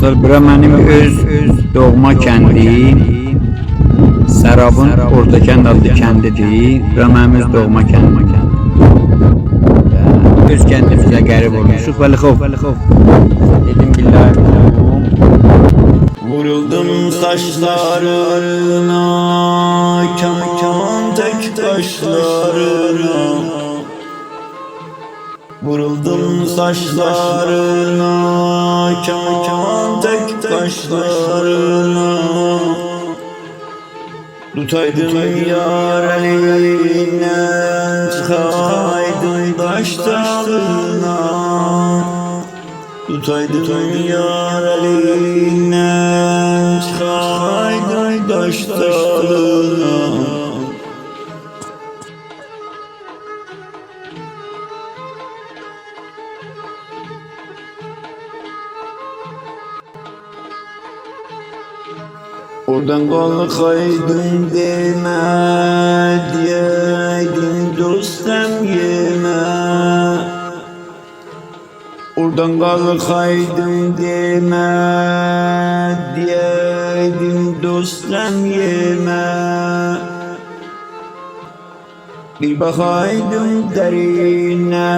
Dostlar, bura mənim öz doğma kəndim. Sərabın Ortakənd adlı kəndidir. Bura mənim öz doğma kəndim. Öz kəndimizə qərib olmuşuq. Vəlikhov. Dedim billahi. Vuruldum saçlarına, kaman tek taşlarına. Vuruldum saçlarına, kaman tek taşlarına. Tutaydın yar elinden, çıkaydın taşlarına. Tutaydın yar elinden, çıkaydın taşlarına. Oradan kalkaydın deme, diyeydin dostum yeme. Oradan kalkaydın deme, diyeydin dostum yeme. Bir bakaydım derine,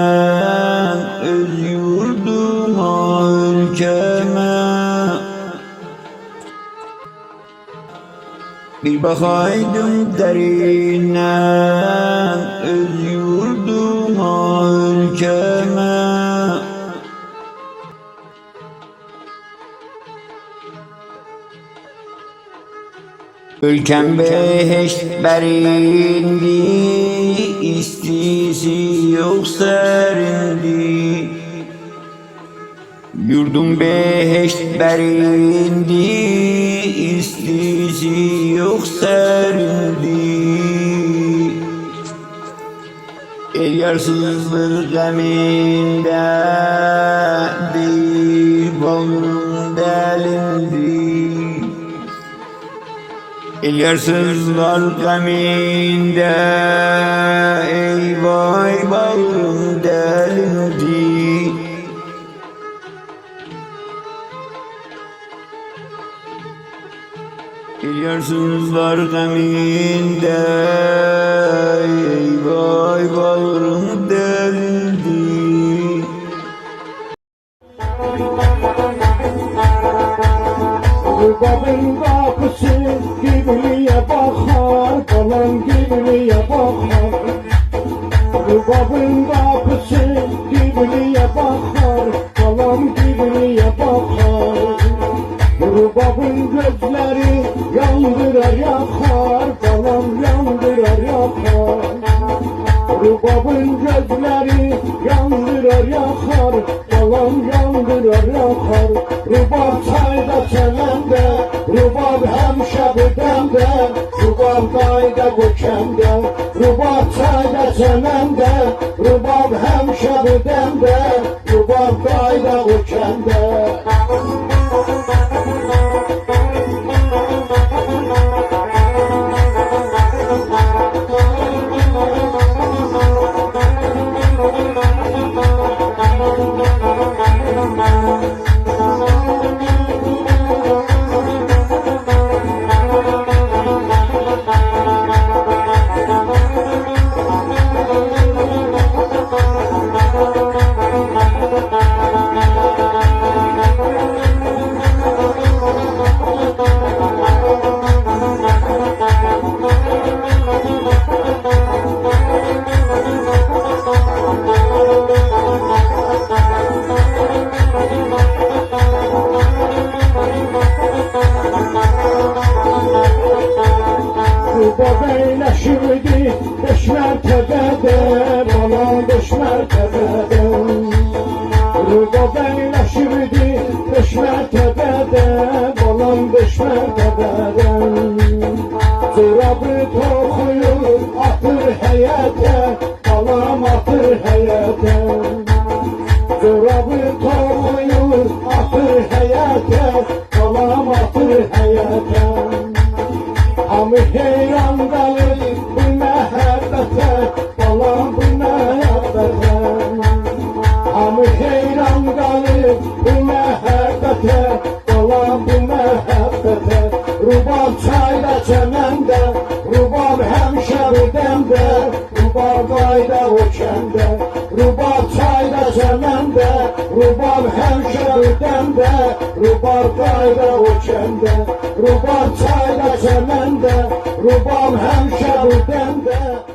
öz yurduma, ülkeme. Bir bakaydım derine, öz yurduma, ülkeme. Ülkem beheştlerindi, istisi yok serindi. Yurdum beheştlerindi, istisi yok serindi. El yarsızlık geminde değil, bağrım delindi. El yarsızlar geminde, ey vay bağrım delindi. El yarsızlar geminde, ey vay bağrım delindi. Rubabın kapısı gibliye bakar, kalan gibliye bakar. Rubabın kapısı gibliye bakar, kalan gibliye bakar. Rubabın gözleri yandırar yakar, kalan yandırar yakar. Rubabın gözleri yandırar yakar, kalan yandırar yakar. Rubab çayda çelemde, rubab hemşe bedemde, rubab dayda gökemde. Rubab çayda çelemde, rubab hemşe bedemde, rubab dayda gökemde. Rubab eyleşirdi beş mertebede, bana beş mertebede. Rubab eyleşirdi beş mertebede, bana beş mertebede. Zırabı tokuyur atır heyete, balam atır heyete. Zırabı tokuyur atır heyete, balam atır heyete. Hamı heyran kalır bu mehabbete, balam bu mehabbete. Hamı heyran kalır bu mehabbete, balam çəməndə, rubab həmişə ridəndə, rubab qayda o kəndə, rubab çayda çəməndə, rubab həmişə ridəndə, rubab qayda o kəndə, rubab çayda çəməndə, rubab həmişə ridəndə.